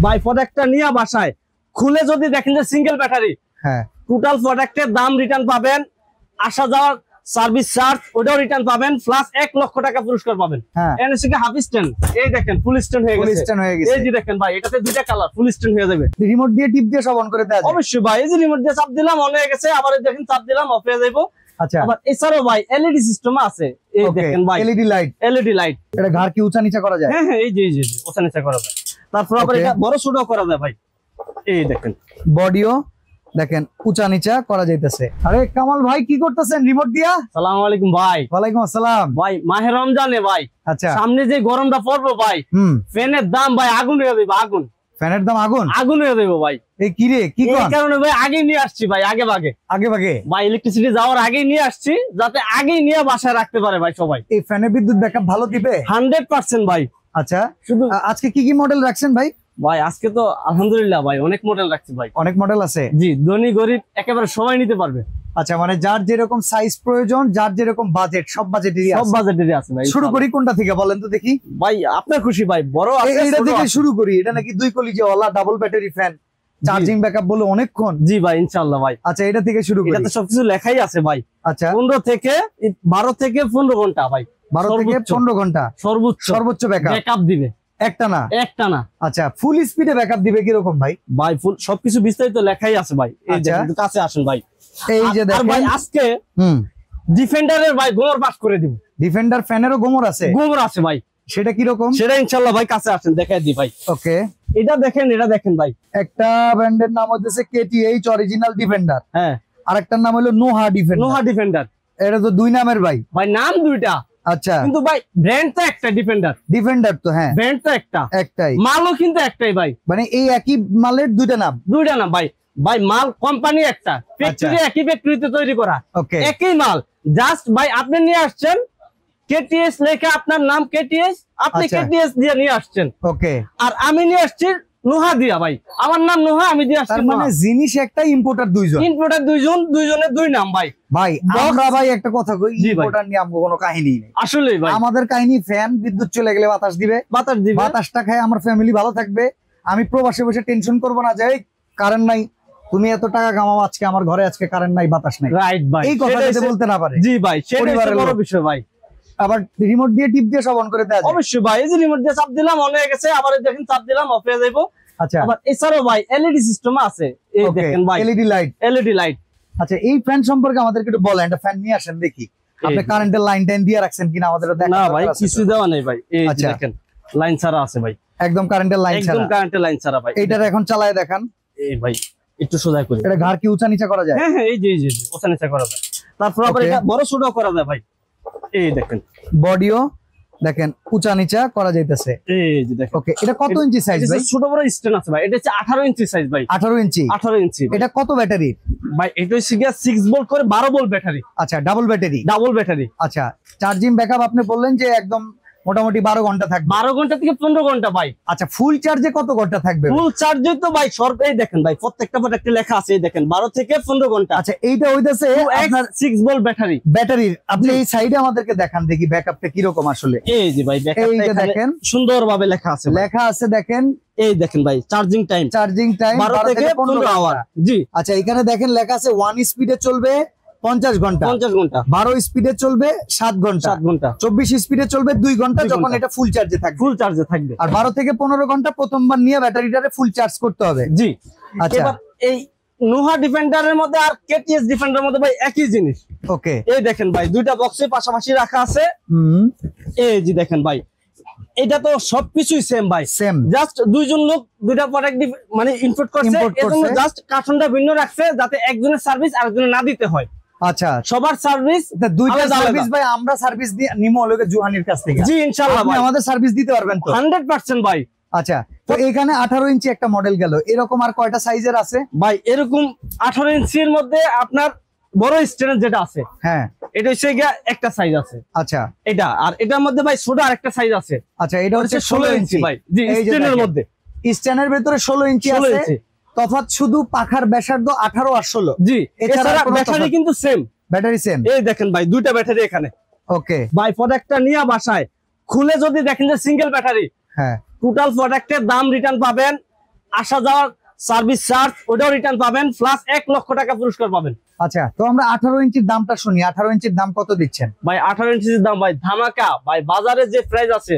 ভাই প্রোডাক্টটা নিয়ে বাসায় খুলে যদি দেখেন যে সিঙ্গেল ব্যাটারি, হ্যাঁ টোটাল প্রোডাক্টের দাম রিটার্ন পাবেন, আসা যাওয়ার সার্ভিস চার্জ ওটাও রিটার্ন পাবেন, প্লাস 1 লক্ষ টাকা পুরস্কার পাবেন। এনএসকে হাফ স্ট্যান্ড, এই দেখেন ফুল স্ট্যান্ড হয়ে গেছে। এই যে দেখেন ভাই, এটাতে দুইটা কালার, ফুল স্ট্যান্ড হয়ে যাবে। রিমোট দিয়ে টিপ দিয়ে সব অন করে দেওয়া যায়? অবশ্যই ভাই, এই যে রিমোট দিয়ে চাপ দিলাম অন হয়ে গেছে, আবার দেখেন চাপ দিলাম অফ হয়ে যাবে। আচ্ছা, আবার এছাড়াও ভাই এলইডি সিস্টেম আছে, এই দেখেন ভাই এলইডি লাইট। এলইডি লাইট, এটা ঘাড় কি উঁচা নিচা করা যায়? হ্যাঁ হ্যাঁ, এই যে উঁচা নিচা করা যায়। তারপর আবার এটা বড় ছোট করা যায় ভাই, এই দেখেন বডিও দেখেন উঁচা নিচা করা যাইতেছে। আরে কামাল ভাই কি করতেছেন রিমোট দিয়া? আসসালামু আলাইকুম ভাই। ওয়ালাইকুম আসসালাম ভাই। মাহে রমজানে ভাই, আচ্ছা সামনে যে গরমটা পড়বো ভাই, ফ্যানের দাম ভাই আগুন হয়ে যাবে, আগুন। ফ্যানের দাম আগুন আগুন হয়ে যাবে ভাই। এই কি রে, কি এই কারণে ভাই আগে নিয়ে আসছি ভাই, আগে ভাগে ভাই, ইলেকট্রিসিটি যাওয়ার আগে নিয়ে আসছি, যাতে আগে নিয়ে বাসায় রাখতে পারে ভাই সবাই। এই ফ্যানের বিদ্যুৎ ব্যাকআপ ভালো দিবে 100% ভাই। আচ্ছা, শুধু আজকে কি কি মডেল রাখছেন ভাই? ভাই আজকে তো আলহামদুলিল্লাহ ভাই অনেক মডেল রাখছি ভাই। অনেক মডেল আছে? জি, ধনী গরিব একেবারে সবাই নিতে পারবে। আচ্ছা, মানে যার যেরকম সাইজ প্রয়োজন, যার যেরকম বাজেট, সব বাজেটেরই আছে ভাই। শুরু করি কোনটা থেকে বলেন তো দেখি ভাই, আপনার খুশি ভাই। বড় আছে, এটা থেকে শুরু করি। এটা নাকি 2 কলিজাওয়ালা double battery fan, charging backup বলে অনেকক্ষণ। জি ভাই, ইনশাআল্লাহ ভাই। আচ্ছা, এটা থেকে শুরু করি। এটাতে সবকিছু লেখাই আছে ভাই। আচ্ছা, 12 থেকে 15 ঘন্টা ভাই, 12 থেকে 15 ঘন্টা সর্বোচ্চ ব্যাকআপ দিবে। একটা না। আচ্ছা, ফুল স্পিডে ব্যাকআপ দিবে কিরকম ভাই? ভাই ফুল সবকিছু বিস্তারিত লেখাই আছে ভাই। এই যে কাছে আসেন ভাই, এই যে দেখেন ভাই আজকে ডিফেন্ডারের ভাই গোমর পাস করে দিব। ডিফেন্ডার ফ্যানেরও গোমর আছে ভাই। সেটা কি রকম? সেটা ইনশাআল্লাহ ভাই কাছে আসেন দেখাই দিই ভাই। ওকে, এটা দেখেন ভাই। একটা ব্র্যান্ডের নাম হচ্ছে কেটিএইচ অরিজিনাল ডিফেন্ডার। হ্যাঁ, আরেকটার নাম হলো নোহা ডিফেন্ডার। এটা তো 2 নামের ভাই নাম দুইটা। আচ্ছা, কিন্তু ভাই ব্র্যান্ড তো একটা, ডিফেন্ডার তো। হ্যাঁ, ব্র্যান্ড তো একটাই, মালও কিন্তু একটাই ভাই। মানে এই একই মালের দুইটা নাম ভাই। মাল কোম্পানি একটা, ফ্যাক্টরি একই, ফ্যাক্টরিতে তৈরি করা, একই মাল। জাস্ট ভাই আপনি নিয়ে আসছেন কেটিএস লেখা, আপনার নাম কেটিএস, আপনি কেটিএস দিয়ে নিয়ে আসছেন। ওকে, আর আমি নিয়ে আসছি নোহা দিয়া ভাই, আমার নাম নোহা, আমি দিয়ে আসছি। মানে জিনিস একটা, ইম্পোর্টার দুইজনের 2 নাম ভাই। আমরা ভাই একটা কথা কই, ইম্পোর্টার নিয়ে আমাদের কোনো কাহিনী নেই আসলে ভাই। আমাদের কাহিনী ফ্যান বিদ্যুৎ চলে গেলে বাতাস দিবে, বাতাসটা খায় আমার ফ্যামিলি ভালো থাকবে। আমি প্রবাসে বসে টেনশন করবো না যে কারেন্ট নাই, তুমি এত টাকা কামাও, আজকে আমার ঘরে আজকে কারেন্ট নাই, বাতাস নাই। রাইট ভাই, এই কথা যদি বলতে না পারে। জি ভাই, সেটাই বড় বিষয় ভাই। আবার রিমোট দিয়ে টিপ দিয়ে সব অন করে দেওয়া যায়? অবশ্যই ভাই, এই যে রিমোট দিয়ে চাপ দিলাম অন হয়ে গেছে, আবার দেখেন চাপ দিলাম অফ হয়ে যাবে। আচ্ছা, আবার এছাড়াও ভাই এলইডি সিস্টেম আছে, এই দেখেন ভাই এলইডি লাইট। আচ্ছা, এই ফ্যান সম্পর্কে আমাদেরকে একটু বলেন। একটা ফ্যান নিয়ে আসেন দেখি, আপনি কারেন্টের লাইন টাইন দিয়ে রাখছেন কিনা আমাদের দেখেন। না ভাই, কিছু দেওয়া নেই ভাই, এই দেখেন লাইন ছাড়া আছে ভাই, একদম কারেন্টের লাইন ছাড়া ভাই। এইটার এখন চালায় দেখান। এই ভাই একটু সোজা করে, এটা ঘাড় কি উঁচা নিচা করা যায়? হ্যাঁ হ্যাঁ, এই যে উঁচা নিচা করা যায়। তারপর আবার এটা বড় ছোট করা যায় ভাই, এই দেখেন বডিও দেখেন উঁচা নিচা করা যাইতেছে। এই যে দেখেন। ওকে, এটা কত ইঞ্চি সাইজ ভাই? ছোট বড় স্ট্যান্ড আছে ভাই, এটা হচ্ছে 18 ইঞ্চি সাইজ ভাই। 18 ইঞ্চি। এটা কত ব্যাটারি ভাই? এটা হচ্ছে 6 ভোল্ট করে 12 ভোল্ট ব্যাটারি। আচ্ছা, ডাবল ব্যাটারি। আচ্ছা, চার্জিং ব্যাকআপ আপনি বললেন যে একদম মোটামুটি 12 ঘন্টা থাকবে। 12 ঘন্টা থেকে 15 ঘন্টা ভাই। আচ্ছা, ফুল চার্জে কত ঘন্টা থাকবে? ফুল চার্জে তো ভাই এই দেখেন ভাই, প্রত্যেকটা প্রোডাক্টে লেখা আছে, এই দেখেন 12 থেকে 15 ঘন্টা। আচ্ছা, এইটা হইতাছে আপনার 6 ভোল্ট ব্যাটারির। আপনি এই সাইডে আমাদেরকে দেখান দেখি ব্যাকআপটা কি রকম আসলে। এই যে ভাই ব্যাকআপটা এখানে দেখেন সুন্দরভাবে লেখা আছে দেখেন। এই দেখেন ভাই চার্জিং টাইম 12 থেকে 15 আওয়ার। জি, আচ্ছা, এখানে দেখেন লেখা আছে 1 স্পিডে চলবে 50 ঘন্টা, 12 স্পিডে চলবে 7 ঘন্টা, 24 স্পিডে চলবে 2 ঘন্টা, যখন এটা ফুল চার্জে থাকবে। আর 12 থেকে 15 ঘন্টা প্রথমবার নিয়ে ব্যাটারিটারে ফুল চার্জ করতে হবে। জি, আচ্ছা, এবার এই নোহা ডিফেন্ডারের মধ্যে আর কেটিএস ডিফেন্ডারের মধ্যে ভাই একই জিনিস। ওকে, এই দেখেন ভাই দুইটা বক্সে পাশাপাশি রাখা আছে। এই যে দেখেন ভাই, এটা তো সবকিছুই সেম ভাই, সেম। জাস্ট দুইজন লোক দুইটা প্রোডাক্ট মানে ইম্পোর্ট করছে, এজন্য জাস্ট কার্টনটা ভিন্ন রাখছে, যাতে একজনের সার্ভিস আরেকজনের না দিতে হয়। আচ্ছা, সবার সার্ভিস দুইটা সার্ভিস ভাই আমরা সার্ভিস দিয়ে নিমো লোকে জুহানির কাছ থেকে। জি, ইনশাআল্লাহ ভাই আমাদের সার্ভিস দিতে পারবেন তো? 100% ভাই। আচ্ছা, তো এখানে 18 ইঞ্চি একটা মডেল গেল, এরকম আর কয়টা সাইজের আছে ভাই? এরকম 18 ইঞ্চির মধ্যে আপনার বড় স্ট্যান্ড যেটা আছে, হ্যাঁ, এটা হচ্ছে একটা সাইজ আছে। আচ্ছা, এটা আর এটার মধ্যে ভাই ছোট আরেকটা সাইজ আছে। আচ্ছা, এটা হচ্ছে 16 ইঞ্চি ভাই। জি, স্ট্যান্ডের মধ্যে, স্ট্যান্ডের ভিতরে 16 ইঞ্চি আছে। তফাৎ শুধু পাখার ব্যাসার্ধ 18 আর 16। জি, এছাড়া ব্যাটারি কিন্তু সেম, ব্যাটারি সেম। এই দেখেন ভাই দুইটা ব্যাটারি এখানে। ওকে ভাই, প্রোডাক্টটা নিয়ে বাসায় খুলে যদি দেখেন যে সিঙ্গেল ব্যাটারি, হ্যাঁ, টোটাল প্রোডাক্টের দাম রিটার্ন পাবেন, আসা যাওয়ার সার্ভিস চার্জ ওটাও রিটার্ন পাবেন, প্লাস 1 লক্ষ টাকা পুরস্কার পাবেন। আচ্ছা, তো আমরা 18 ইঞ্চির দামটা শুনি। 18 ইঞ্চির দাম কত দিচ্ছেন ভাই? 18 ইঞ্চির দাম ভাই ধামাকা ভাই, বাজারে যে প্রাইস আছে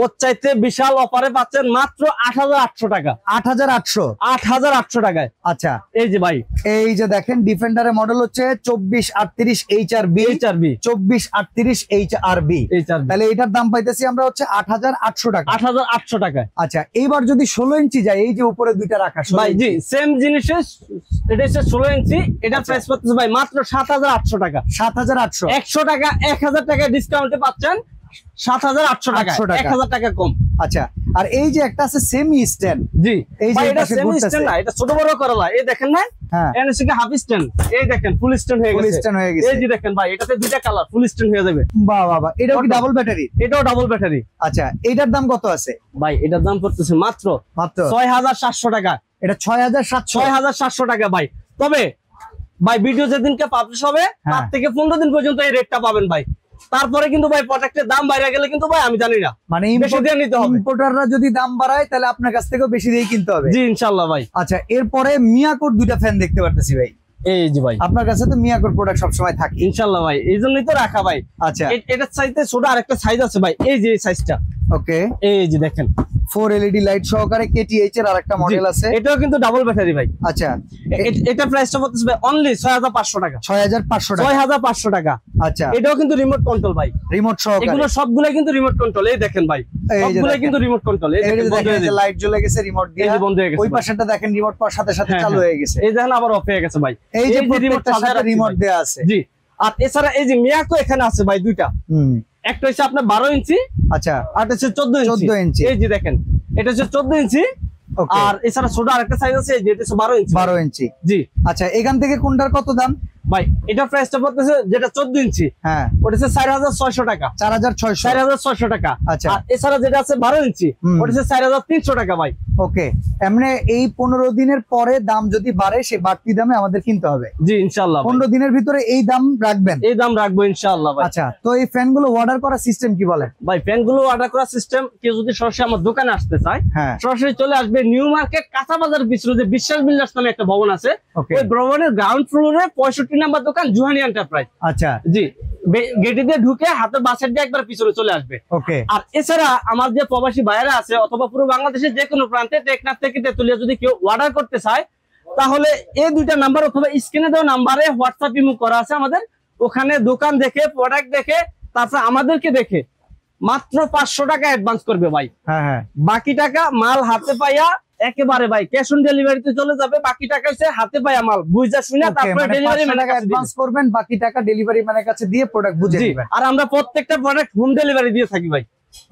ওর চাইতে বিশাল অফারে পাচ্ছেন মাত্র 8800 টাকা। 8800 টাকায়। আচ্ছা, এই যে ভাই, এই যে দেখেন ডিফেন্ডারের মডেল হচ্ছে 2438 HRB 2438 HRB। তাহলে এটার দাম পাইতেছি আমরা হচ্ছে 8800 টাকা। 8800 টাকায়। আচ্ছা, এইবার যদি 16 ইঞ্চি যায়, এই যে উপরে দুইটা রাখা ভাই, জি সেম জিনিসের, এটা হচ্ছে 16 ইঞ্চি, এটা প্রাইস পাচ্ছেন ভাই মাত্র 7800 টাকা। 7800। 100 টাকা 1000 টাকা ডিসকাউন্টে পাচ্ছেন 7800 টাকা, 1000 টাকা কম। আচ্ছা, আর এই যে একটা আছে সেমি স্ট্যান্ড। জি, এই যে এটা সেমি স্ট্যান্ড না, এটা ছোট বড় করালা। এই দেখেন না, এনএসসি কে হাফ স্ট্যান্ড, এই দেখেন ফুল স্ট্যান্ড হয়ে গেছে। এই যে দেখেন ভাই, এটাতে দুইটা কালার, ফুল স্ট্যান্ড হয়ে যাবে। বাহ বাহ বাহ, এটাও কি ডাবল ব্যাটারি? এটাও ডাবল ব্যাটারি। আচ্ছা, এটার দাম কত আছে ভাই? এটার দাম পড়তেছে মাত্র 6700 টাকা। এটা 6700 টাকা ভাই। তবে ভাই ভিডিও যেদিনকে পাবলিশ হবে তার থেকে 15 দিন পর্যন্ত এই রেটটা পাবেন ভাই। তারপরে কিন্তু ভাই প্রোডাক্টের দাম বাইরে গেলে কিন্তু ভাই আমি জানি না, মানে বেশি দিয়ে নিতে হবে। ইম্পোর্টাররা যদি দাম বাড়ায় তাহলে আপনার কাছ থেকেও বেশি দিয়ে কিনতে হবে। জি ইনশাআল্লাহ ভাই। আচ্ছা, এরপরে মিয়াকোর দুইটা ফ্যান দেখতে পারতেছি ভাই। এই যে ভাই, আপনার কাছে তো মিয়াকোর প্রোডাক্ট সব সময় থাকে ইনশাআল্লাহ ভাই, এইজন্যই তো রাখা ভাই। আচ্ছা, এটার চাইতে ছোট আরেকটা সাইজ আছে ভাই, এই যে এই সাইজটা। ওকে, এই যে দেখেন 4 LED লাইট সহকারে KTH এর আরেকটা মডেল আছে, এটাও কিন্তু ডাবল ব্যাটারি ভাই। আচ্ছা, এটা প্রাইসটা পড়তেছে ভাই অনলি 6500 টাকা। 6500 টাকা। আচ্ছা, এটাও কিন্তু রিমোট কন্ট্রোল ভাই, রিমোট সহকারে। এগুলো সবগুলাই কিন্তু রিমোট কন্ট্রোল। এই দেখেন ভাই, সবগুলাই কিন্তু রিমোট কন্ট্রোল। এই দেখেন লাইট জ্বলে গেছে রিমোট দিয়ে, বন্ধ হয়ে গেছে। ওই পাশেরটা দেখেন রিমোট পাওয়ার সাথে সাথে চালু হয়ে গেছে। এই দেখেন আবার অফ হয়ে গেছে ভাই। এই যে প্রত্যেকটার সাথে রিমোট দেয়া আছে। জি, আর এছাড়া এই যে মিয়াকো এখানে আছে ভাই দুইটা। একটা হচ্ছে আপনার 12 ইঞ্চি। আচ্ছা, আর হচ্ছে 14 ইঞ্চি। এই যে দেখেন, এটা হচ্ছে 14 ইঞ্চি। আর এছাড়া ছোট আরেকটা সাইজ আছে, যেটা হচ্ছে 12 ইঞ্চি। 12 ইঞ্চি। জি। আচ্ছা, এখান থেকে কোনটার কত দাম ভাই? এটা প্রাইসটা পড়তেছে যেটা 14 ইঞ্চি, হ্যাঁ, ওটা হচ্ছে 4600 টাকা। 4600 টাকা। আচ্ছা, আর এছাড়া যেটা আছে 12 ইঞ্চি, ওটা হচ্ছে 4300 টাকা ভাই। ওকে, এমনি এই 15 দিনের পরে দাম যদি বাড়ে, সেই বাড়তি দামে আমাদের কিনতে হবে। জি ইনশাআল্লাহ। 15 দিনের ভিতরে এই দাম রাখবেন? এই দাম রাখবো ইনশাআল্লাহ ভাই। আচ্ছা, তো এই ফ্যানগুলো অর্ডার করার সিস্টেম কি বলেন ভাই? ফ্যানগুলো অর্ডার করার সিস্টেম, কেউ যদি সরাসরি আমার দোকানে আসতে চায়, সরাসরি চলে আসবে নিউ মার্কেট কাঁচা বাজার পিছনে যে বিশ্বাস বিল্ডার্স নামে একটা ভবন আছে, ওই ভবনের গ্রাউন্ড ফ্লোরে 65 নাম্বার দোকান জুহানি এন্টারপ্রাইজ। আচ্ছা, জি, গেটে দিয়ে ঢুকে হাতের বাসের দিয়ে একবার পিছনে চলে আসবে। ওকে, আর এছাড়া আমার যে প্রবাসী ভাইয়েরা আছে অথবা পুরো বাংলাদেশের যে কোনো প্রান্তে টেকনাফ থেকে তেতুলিয়া যদি কেউ অর্ডার করতে চায়, তাহলে এই দুইটা নাম্বার অথবা স্ক্রিনে দেওয়া নাম্বারে হোয়াটসঅ্যাপ ইমো করা আছে আমাদের, ওখানে দোকান দেখে প্রোডাক্ট দেখে তারপর আমাদেরকে দেখে মাত্র 500 টাকা অ্যাডভান্স করবে ভাই। হ্যাঁ, বাকি টাকা মাল হাতে পাইয়া একেবারে ভাই ক্যাশ অন ডেলিভারিতে চলে যাবে। বাকি টাকা হচ্ছে হাতে পাইয়া মাল বুঝা শুনে তারপরে ডেলিভারি ম্যানের কাছে অ্যাডভান্স করবেন, বাকি টাকা ডেলিভারি ম্যানের কাছে দিয়ে প্রোডাক্ট বুঝে নেবেন। আর আমরা প্রত্যেকটা প্রোডাক্ট হোম ডেলিভারি দিয়ে থাকি ভাই।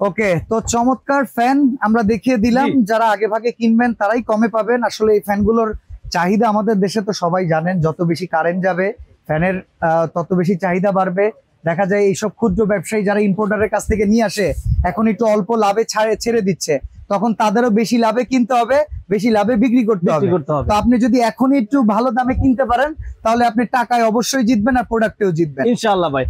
ওকে, তো চমৎকার ফ্যান আমরা দেখিয়ে দিলাম। যারা আগে ভাগে কিনবেন তারাই কমে পাবেন। আসলে এই ফ্যানগুলোর চাহিদা আমাদের দেশে তো সবাই জানেন, যত বেশি কারেন্ট যাবে ফ্যানের তত বেশি চাহিদা বাড়বে। দেখা যায় এইসব ক্ষুদ্র ব্যবসায়ী যারা ইম্পোর্টারের কাছ থেকে নিয়ে আসে, এখন একটু অল্প লাভে ছেড়ে দিচ্ছে, তখন তাদেরও বেশি লাভে কিনতে হবে, বেশি লাভে বিক্রি করতে হবে। তো আপনি যদি এখনই একটু ভালো দামে কিনতে পারেন, তাহলে আপনি টাকায় অবশ্যই জিতবেন আর প্রোডাক্টেও জিতবেন ইনশাআল্লাহ ভাই।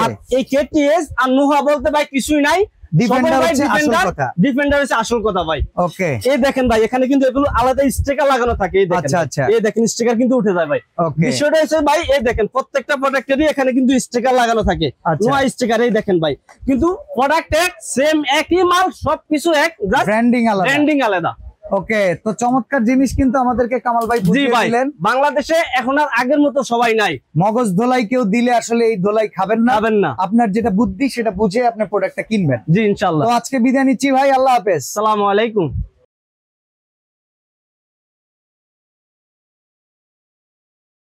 আর এই কেটিএস আর নোহা বলতে ভাই কিছুই নাই, ডিফেন্ডার হচ্ছে আসল কথা ভাই। ওকে, এই দেখেন ভাই, এখানে কিন্তু এগুলো আলাদা স্টিকার লাগানো থাকে। এই দেখেন, আচ্ছা, এই দেখেন স্টিকার কিন্তু উঠে যায় ভাই। বিষয়টা হচ্ছে ভাই, এই দেখেন প্রত্যেকটা প্রোডাক্টেরই এখানে কিন্তু স্টিকার লাগানো থাকে, নোয়া স্টিকার। এই দেখেন ভাই, কিন্তু প্রোডাক্ট এক, সেম একই মাল, সবকিছু এক, জাস্ট ব্র্যান্ডিং আলাদা। ওকে, তো চমৎকার জিনিস কিন্তু আমাদেরকে কামাল ভাই বুঝিয়ে দিলেন। বাংলাদেশে এখন আর আগের মতো সবাই নাই। মগজ ধোলাই কেউ দিলে আসলে এই ধোলাই খাবেন না। আপনার যেটা বুদ্ধি সেটা বুঝে আপনি প্রোডাক্টটা কিনবেন। জি ইনশাআল্লাহ। তো আজকে বিদায় নিচ্ছি ভাই, আল্লাহ হাফেজ, আসসালামু আলাইকুম।